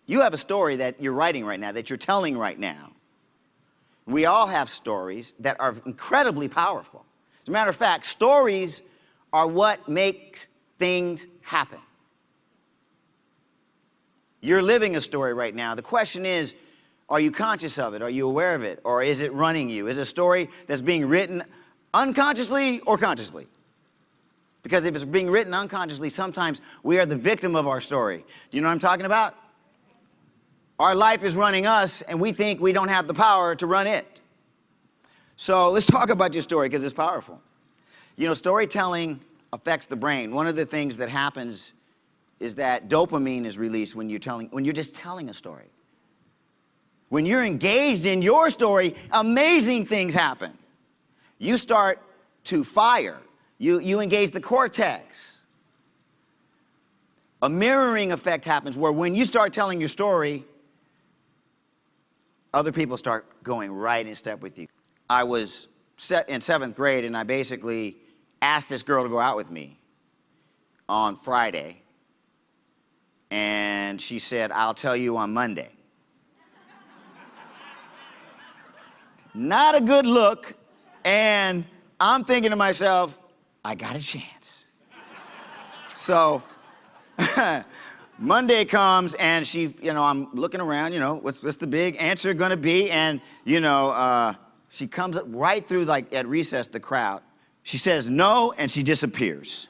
You have a story that you're writing right now, that you're telling right now. We all have stories that are incredibly powerful. As a matter of fact, stories are what makes things happen. You're living a story right now. The question is, are you conscious of it? Are you aware of it? Or is it running you? Is it a story that's being written unconsciously or consciously? Because if it's being written unconsciously, sometimes we are the victim of our story. Do you know what I'm talking about? Our life is running us, and we think we don't have the power to run it. So let's talk about your story, because it's powerful. You know, storytelling affects the brain. One of the things that happens is that dopamine is released when you're just telling a story. When you're engaged in your story, amazing things happen. You start to fire. You engage the cortex. A mirroring effect happens where when you start telling your story, other people start going right in step with you. I was in 7th grade, and I basically asked this girl to go out with me on Friday. And she said, "I'll tell you on Monday." Not a good look. And I'm thinking to myself, I got a chance. So Monday comes, and she, I'm looking around, what's the big answer going to be? And, she comes up right through, like at recess, the crowd. She says no, and she disappears.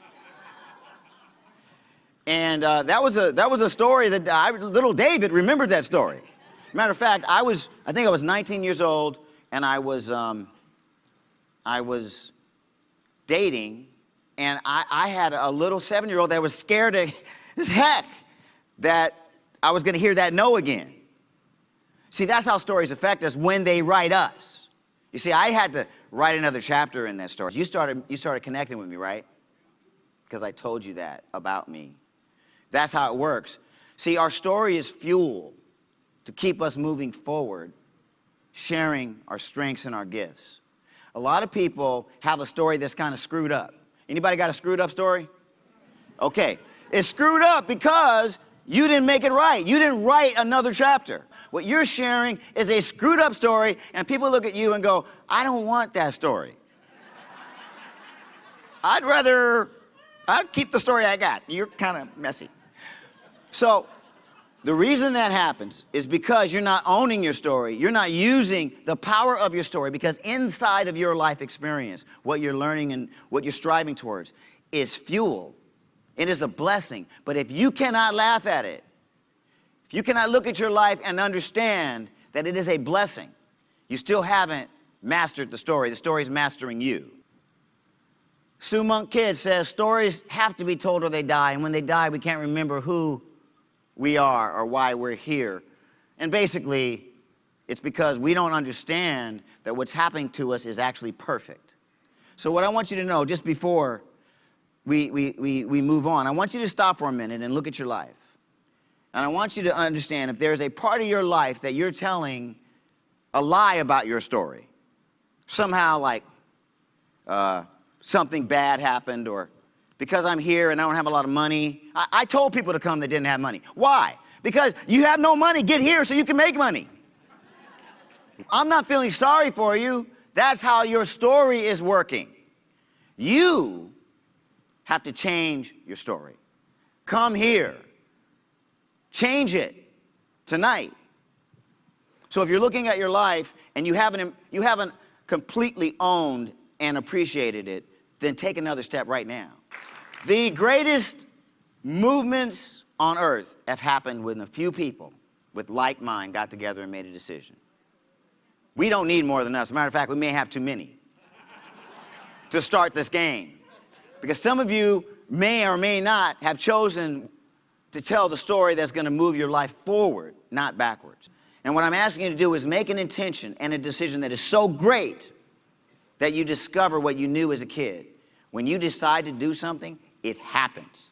And that was a story that little David remembered that story. Matter of fact, I think I was 19 years old, and I was dating, and I had a little 7-year-old that was scared as heck that I was going to hear that no again. See, that's how stories affect us when they write us. You see, I had to write another chapter in that story. You started connecting with me, right? Because I told you that about me. That's how it works. See, our story is fuel to keep us moving forward, sharing our strengths and our gifts. A lot of people have a story that's kind of screwed up. Anybody got a screwed up story? Okay. It's screwed up because you didn't make it right. You didn't write another chapter. What you're sharing is a screwed up story, and people look at you and go, I don't want that story. I'd keep the story I got. You're kind of messy. So the reason that happens is because you're not owning your story. You're not using the power of your story, because inside of your life experience, what you're learning and what you're striving towards is fuel. It is a blessing. But if you cannot laugh at it, if you cannot look at your life and understand that it is a blessing, you still haven't mastered the story. The story is mastering you. Sue Monk Kidd says stories have to be told or they die. And when they die, we can't remember who we are or why we're here. And basically, it's because we don't understand that what's happening to us is actually perfect. So what I want you to know, just before we move on, I want you to stop for a minute and look at your life. And I want you to understand if there's a part of your life that you're telling a lie about your story. Somehow, like something bad happened, or because I'm here and I don't have a lot of money. I told people to come that didn't have money. Why? Because you have no money. Get here so you can make money. I'm not feeling sorry for you. That's how your story is working. You have to change your story. Come here. Change it tonight. So if you're looking at your life and you haven't completely owned and appreciated it, then take another step right now. The greatest movements on earth have happened when a few people with like mind got together and made a decision. We don't need more than us. As a matter of fact, we may have too many to start this game. Because some of you may or may not have chosen to tell the story that's going to move your life forward, not backwards. And what I'm asking you to do is make an intention and a decision that is so great that you discover what you knew as a kid. When you decide to do something, it happens.